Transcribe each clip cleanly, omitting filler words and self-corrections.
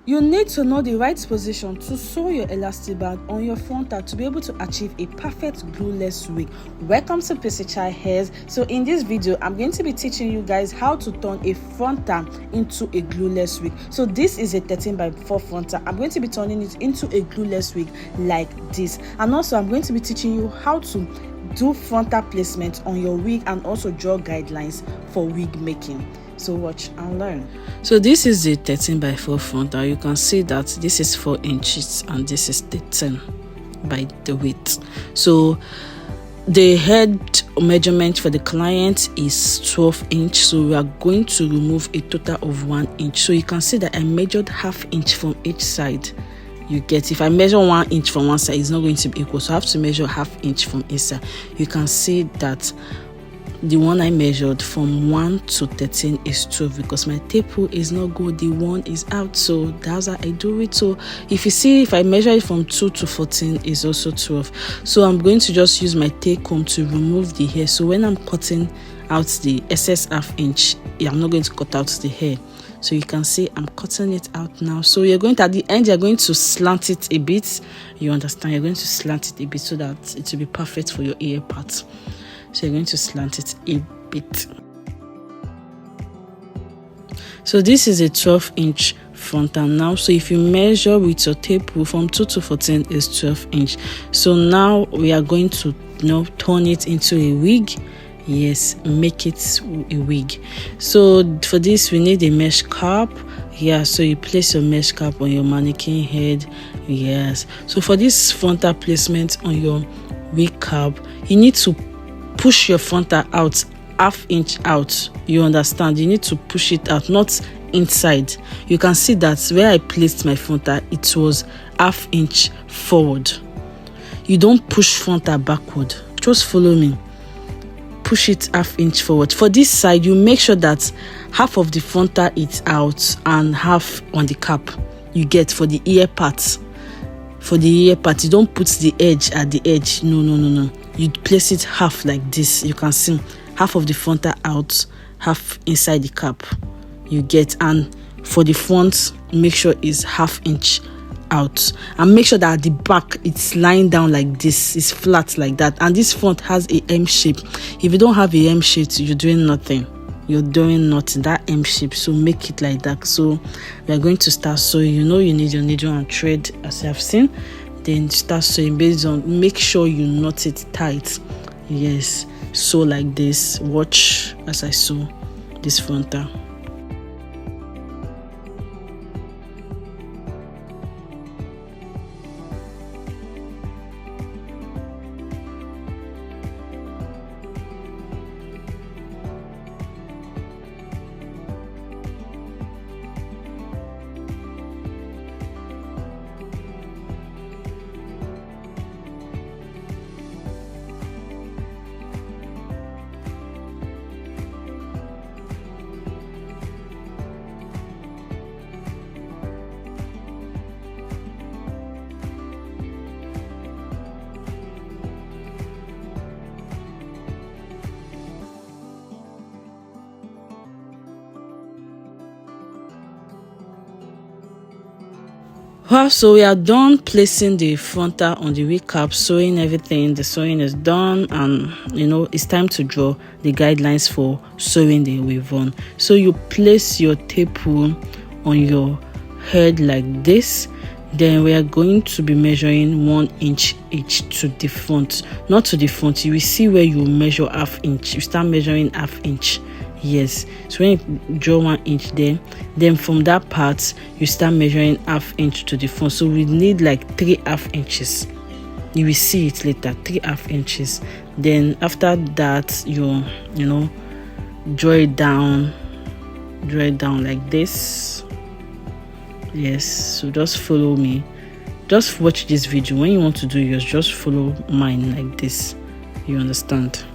You need to know the right position to sew your elastic band on your frontal to be able to achieve a perfect glueless wig. Welcome to Chai Hairs. So in this video, I'm going to be teaching you guys how to turn a frontal into a glueless wig. So this is a 13x4 frontal. I'm going to be turning it into a glueless wig like this. And also I'm going to be teaching you how to do frontal placement on your wig and also draw guidelines for wig making. So watch and learn. So this is the 13x4 frontal. You can see that this is 4 inches and this is 13 by the width. So the head measurement for the client is 12 inch. So we are going to remove a total of 1 inch. So you can see that I measured ½ inch from each side. You get, if I measure 1 inch from one side, it's not going to be equal, so I have to measure ½ inch from each side. You can see that the one I measured from 1 to 13 is 12 because my tape rule is not good, the one is out, so that's how I do it. So if you see, if I measure it from 2 to 14 is also 12. So I'm going to just use my take home to remove the hair. So when I'm cutting out the excess ½ inch, I'm not going to cut out the hair. So you can see I'm cutting it out now. So you're going to, at the end, you're going to slant it a bit. You understand? You're going to slant it a bit so that it will be perfect for your ear part. So you're going to slant it a bit. So this is a 12-inch frontal now. So if you measure with your tape rule from 2 to 14 is 12 inch. So now we are going to turn it into a wig. Yes, make it a wig. So for this we need a mesh cap. Yeah, so you place your mesh cap on your mannequin head. Yes, so for this frontal placement on your wig cap, you need to push your frontal out ½ inch out. You understand? You need to push it out, not inside. You can see that where I placed my frontal, it was ½ inch forward. You don't push frontal backward, just follow me. Push it ½ inch forward. For this side, you make sure that half of the frontal is out and half on the cap. You get for the ear part. For the ear part, you don't put the edge at the edge. No. You place it half like this. You can see half of the frontal out, half inside the cap. You get, and for the front, make sure it's ½ inch out, and make sure that at the back it's lying down like this, it's flat like that. And this front has a M shape. If you don't have a M shape, you're doing nothing. That M shape, so make it like that. So we are going to start sewing. You need your needle and thread, as you have seen. Then start sewing based on, make sure you knot it tight. Yes, sew like this. Watch as I sew this frontal. Well, so we are done placing the frontal on the wig cap, sewing everything. The sewing is done, and it's time to draw the guidelines for sewing the weave on. So you place your tape rule on your head like this. Then we are going to be measuring 1 inch each to the front, not to the front. You will see where you measure ½ inch. You start measuring ½ inch. Yes, so when you draw 1 inch there, then from that part you start measuring ½ inch to the front. So we need like 3 ½ inches. You will see it later, 3 ½ inches. Then after that, you draw it down like this. Yes, so just follow me, just watch this video. When you want to do yours, just follow mine like this. You understand?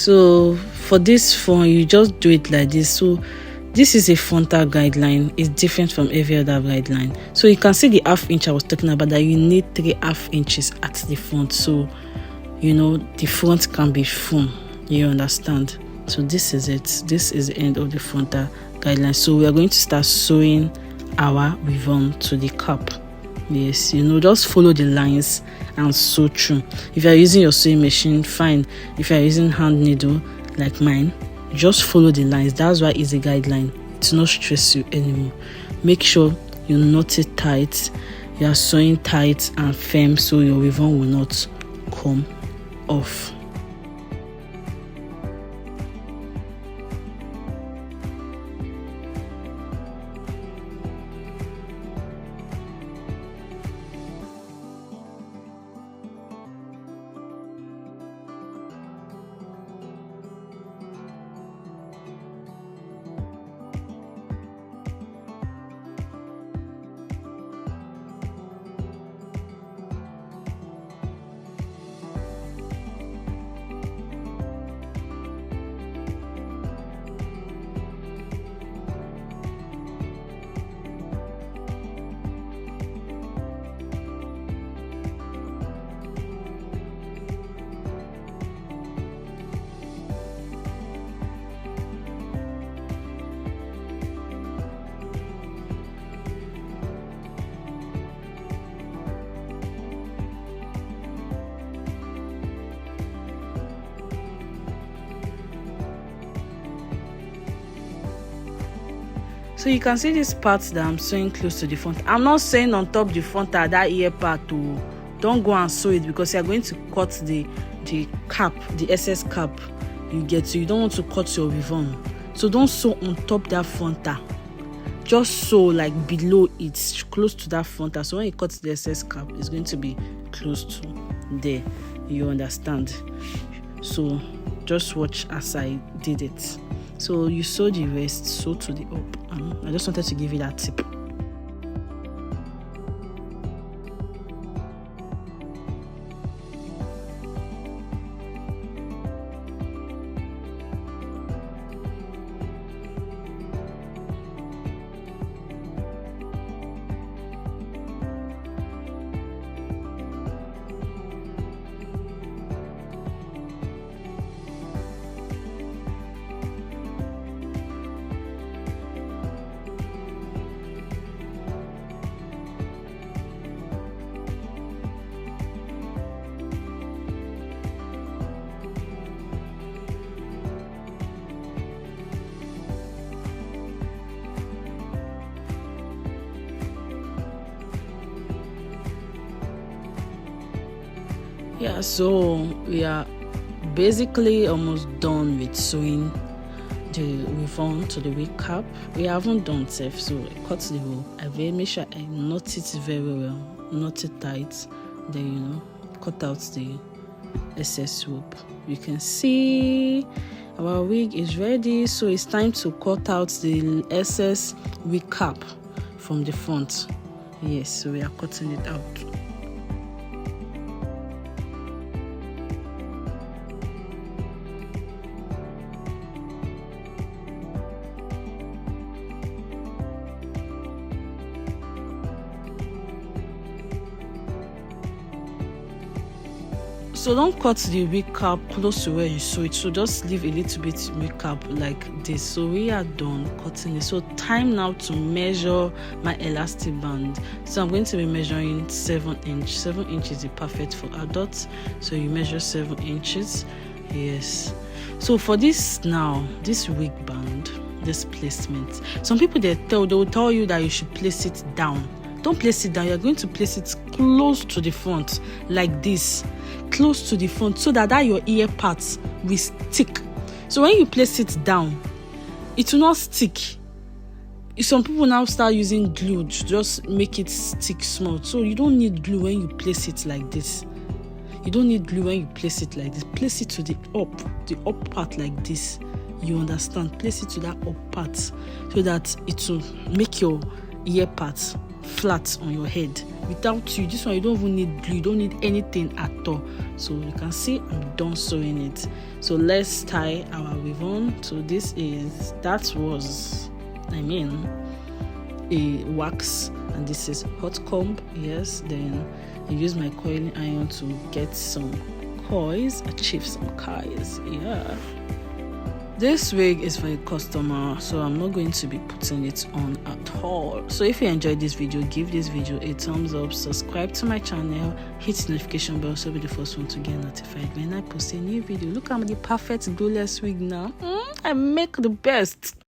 So for this phone, you just do it like this. So this is a frontal guideline. It's different from every other guideline. So you can see the ½ inch I was talking about, that you need 3½ inches at the front. So, the front can be full. You understand? So this is it. This is the end of the frontal guideline. So we are going to start sewing our ribbon to the cap. Yes, just follow the lines and sew through. If you are using your sewing machine, fine. If you are using hand needle like mine, just follow the lines. That's why it's a guideline. It will not stress you anymore. Make sure you knot it tight. You are sewing tight and firm so your ribbon will not come off. So you can see this part that I'm sewing close to the front. I'm not sewing on top the front at that ear part too. Don't go and sew it because you're going to cut the cap, the excess cap you get. So you don't want to cut your ribbon. So don't sew on top that frontal. Just sew like below it, close to that frontal. So when you cut the excess cap, it's going to be close to there. You understand? So just watch as I did it. So you sew the rest, sew to the up. I just wanted to give you that tip. Yeah, so we are basically almost done with sewing the ribbon to the wig cap. We haven't done safe, so I cut the hole. I will make sure I knot it very well, knot it tight, then cut out the excess rope. You can see our wig is ready, so it's time to cut out the excess wig cap from the front. Yes, so we are cutting it out. So don't cut the wig cap close to where you sew it. So just leave a little bit wig cap like this. So we are done cutting it. So time now to measure my elastic band. So I'm going to be measuring 7 inch. 7 inches is perfect for adults. So you measure 7 inches. Yes. So for this now, this wig band, this placement. Some people they will tell you that you should place it down. Don't place it down. You're going to place it close to the front like this. Close to the front so that your ear parts will stick. So when you place it down, it will not stick. Some people now start using glue to just make it stick small. So you don't need glue when you place it like this. You don't need glue when you place it like this. Place it to the up part like this. You understand? Place it to that up part so that it will make your ear parts flat on your head. without you. This one you don't even need glue, you don't need anything at all. So you can see I'm done sewing it. So let's tie our weave on. So a wax, and this is hot comb. Yes, then I use my coiling iron to get some coils, achieve some coils. Yeah, this wig is for a customer, so I'm not going to be putting it on at all. So if you enjoyed this video, give this video a thumbs up, subscribe to my channel, hit the notification bell so you'll be the first one to get notified when I post a new video. Look at the perfect glueless wig now. I make the best.